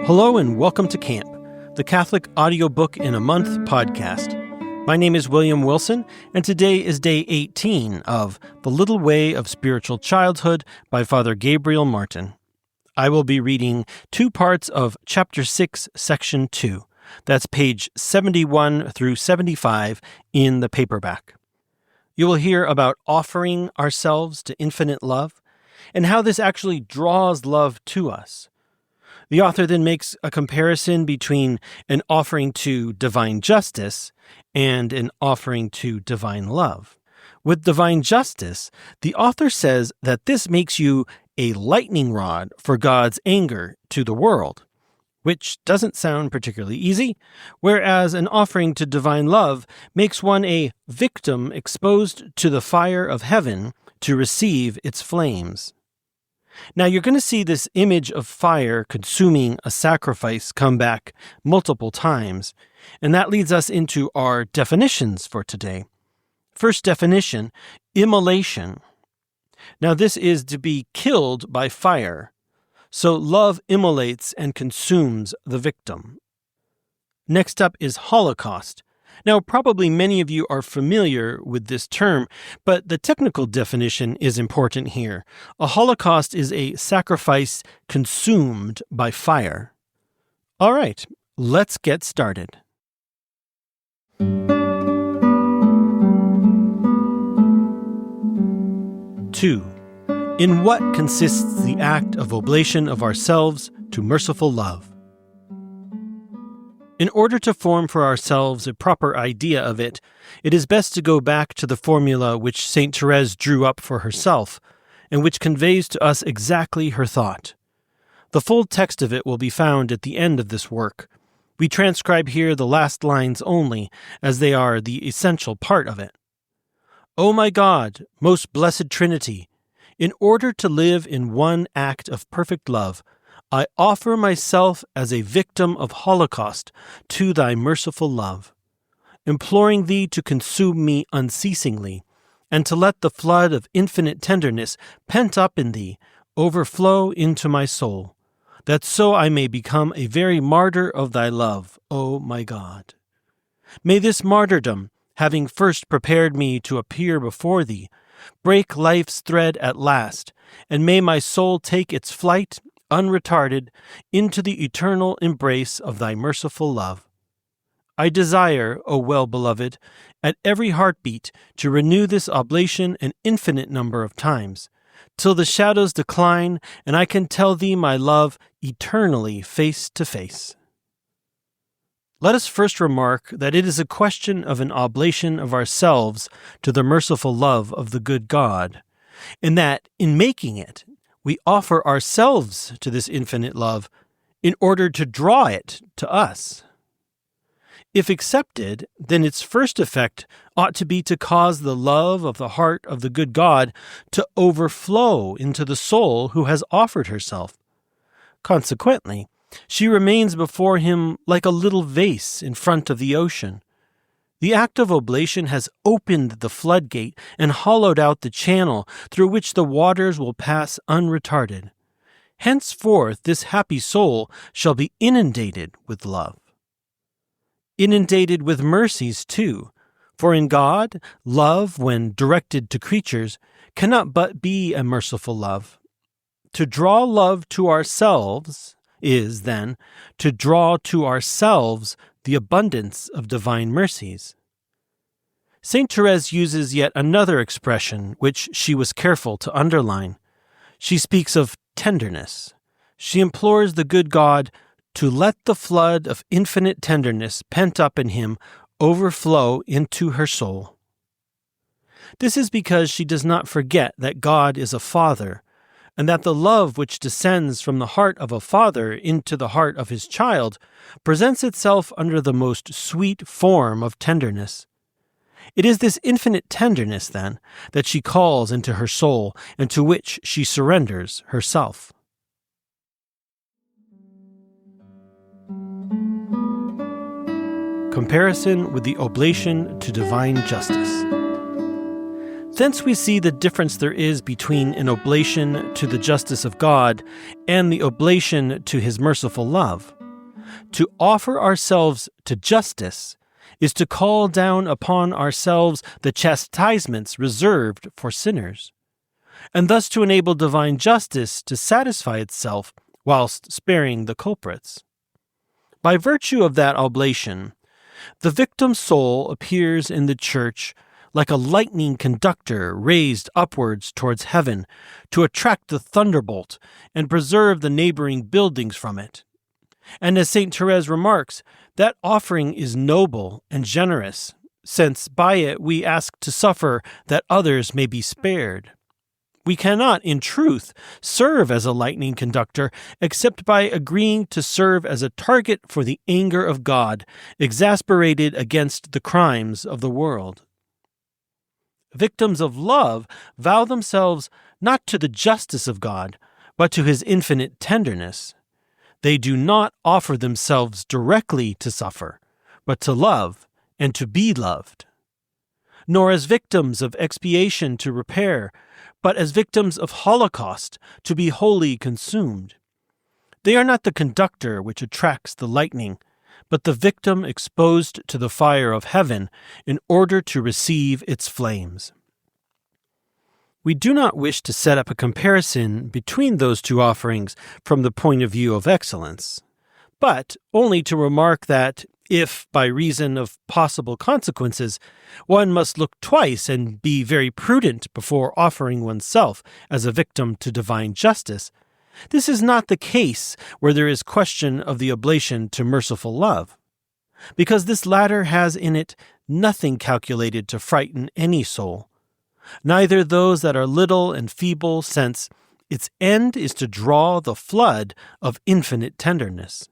Hello and welcome to Camp, the Catholic Audiobook in a Month podcast. My name is William Wilson, and today is day 18 of The Little Way of Spiritual Childhood by Father Gabriel Martin. I will be reading two parts of Chapter 6, Section 2. That's page 71 through 75 in the paperback. You will hear about offering ourselves to infinite love and how this actually draws love to us. The author then makes a comparison between an offering to divine justice and an offering to divine love. With divine justice, the author says that this makes you a lightning rod for God's anger to the world, which doesn't sound particularly easy, whereas an offering to divine love makes one a victim exposed to the fire of heaven to receive its flames. Now, you're going to see this image of fire consuming a sacrifice come back multiple times, and that leads us into our definitions for today. First definition, immolation. Now, this is to be killed by fire, so love immolates and consumes the victim. Next up is holocaust. Now, probably many of you are familiar with this term, but the technical definition is important here. A holocaust is a sacrifice consumed by fire. All right, let's get started. 2. In what consists the act of oblation of ourselves to merciful love? In order to form for ourselves a proper idea of it, it is best to go back to the formula which St. Therese drew up for herself, and which conveys to us exactly her thought. The full text of it will be found at the end of this work. We transcribe here the last lines only, as they are the essential part of it. O my God, most blessed Trinity, in order to live in one act of perfect love, I offer myself as a victim of holocaust to thy merciful love, imploring thee to consume me unceasingly, and to let the flood of infinite tenderness pent up in thee overflow into my soul, that so I may become a very martyr of thy love, O my God. May this martyrdom, having first prepared me to appear before thee, break life's thread at last, and may my soul take its flight unretarded, into the eternal embrace of thy merciful love. I desire, O well-beloved, at every heartbeat to renew this oblation an infinite number of times, till the shadows decline and I can tell thee my love eternally face to face. Let us first remark that it is a question of an oblation of ourselves to the merciful love of the good God, and that, in making it, we offer ourselves to this infinite love in order to draw it to us. If accepted, then its first effect ought to be to cause the love of the heart of the good God to overflow into the soul who has offered herself. Consequently, she remains before him like a little vase in front of the ocean. The act of oblation has opened the floodgate and hollowed out the channel through which the waters will pass unretarded. Henceforth this happy soul shall be inundated with love. Inundated with mercies, too, for in God, love, when directed to creatures, cannot but be a merciful love. To draw love to ourselves is, then, to draw to ourselves the abundance of divine mercies. St. Therese uses yet another expression which she was careful to underline. She speaks of tenderness. She implores the good God to let the flood of infinite tenderness pent up in him overflow into her soul. This is because she does not forget that God is a father, and that the love which descends from the heart of a father into the heart of his child presents itself under the most sweet form of tenderness. It is this infinite tenderness, then, that she calls into her soul and to which she surrenders herself. Comparison with the oblation to divine justice. Thence we see the difference there is between an oblation to the justice of God and the oblation to his merciful love. To offer ourselves to justice is to call down upon ourselves the chastisements reserved for sinners, and thus to enable divine justice to satisfy itself whilst sparing the culprits. By virtue of that oblation, the victim's soul appears in the church like a lightning conductor raised upwards towards heaven to attract the thunderbolt and preserve the neighboring buildings from it. And as St. Therese remarks, that offering is noble and generous, since by it we ask to suffer that others may be spared. We cannot, in truth, serve as a lightning conductor except by agreeing to serve as a target for the anger of God, exasperated against the crimes of the world. Victims of love vow themselves not to the justice of God, but to his infinite tenderness. They do not offer themselves directly to suffer, but to love and to be loved. Nor as victims of expiation to repair, but as victims of holocaust to be wholly consumed. They are not the conductor which attracts the lightning, but the victim exposed to the fire of heaven in order to receive its flames. We do not wish to set up a comparison between those two offerings from the point of view of excellence, but only to remark that if, by reason of possible consequences, one must look twice and be very prudent before offering oneself as a victim to divine justice, this is not the case where there is question of the oblation to merciful love, because this latter has in it nothing calculated to frighten any soul, neither those that are little and feeble, since its end is to draw the flood of infinite tenderness.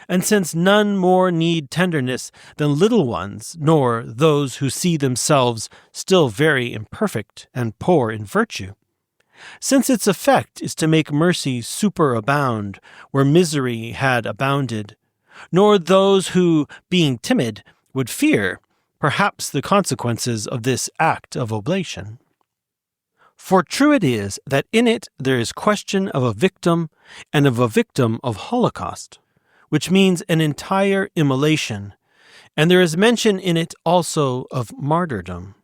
And since none more need tenderness than little ones, nor those who see themselves still very imperfect and poor in virtue, since its effect is to make mercy superabound where misery had abounded, nor those who, being timid, would fear, perhaps, the consequences of this act of oblation. For true it is that in it there is question of a victim and of a victim of holocaust, which means an entire immolation, and there is mention in it also of martyrdom.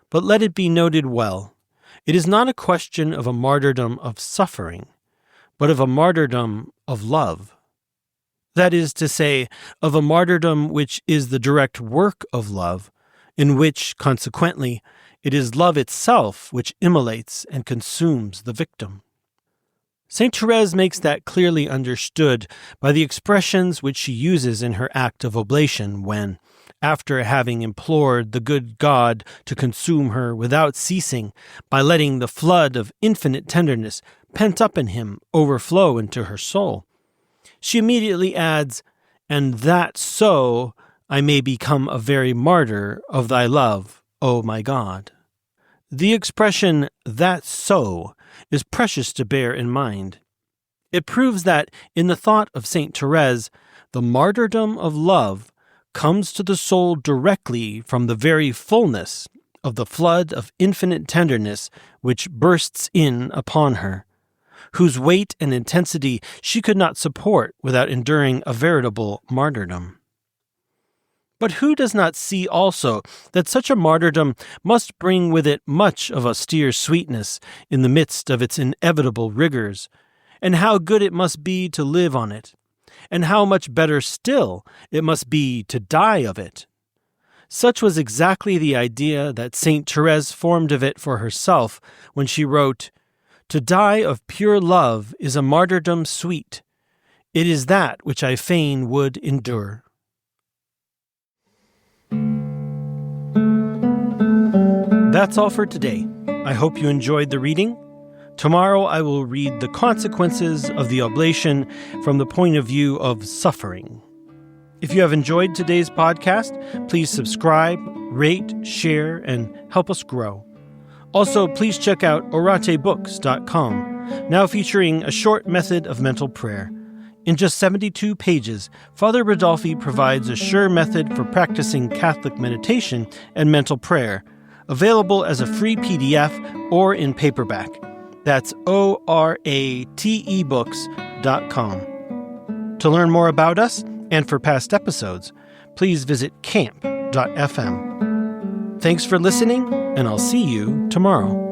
But let it be noted well, it is not a question of a martyrdom of suffering, but of a martyrdom of love. That is to say, of a martyrdom which is the direct work of love, in which, consequently, it is love itself which immolates and consumes the victim. St. Therese makes that clearly understood by the expressions which she uses in her act of oblation when, after having implored the good God to consume her without ceasing by letting the flood of infinite tenderness pent up in him overflow into her soul, she immediately adds, "And that so I may become a very martyr of thy love, O my God." The expression, "that so," is precious to bear in mind. It proves that, in the thought of St. Therese, the martyrdom of love comes to the soul directly from the very fullness of the flood of infinite tenderness which bursts in upon her, whose weight and intensity she could not support without enduring a veritable martyrdom. But who does not see also that such a martyrdom must bring with it much of austere sweetness in the midst of its inevitable rigors, and how good it must be to live on it, and how much better still it must be to die of it? Such was exactly the idea that St. Therese formed of it for herself when she wrote, "To die of pure love is a martyrdom sweet. It is that which I fain would endure." That's all for today. I hope you enjoyed the reading. Tomorrow I will read the consequences of the oblation from the point of view of suffering. If you have enjoyed today's podcast, please subscribe, rate, share, and help us grow. Also, please check out oratebooks.com, now featuring a short method of mental prayer. In just 72 pages, Father Rodolfi provides a sure method for practicing Catholic meditation and mental prayer, available as a free PDF or in paperback. That's oratebooks.com. To learn more about us and for past episodes, please visit camp.fm. Thanks for listening, and I'll see you tomorrow.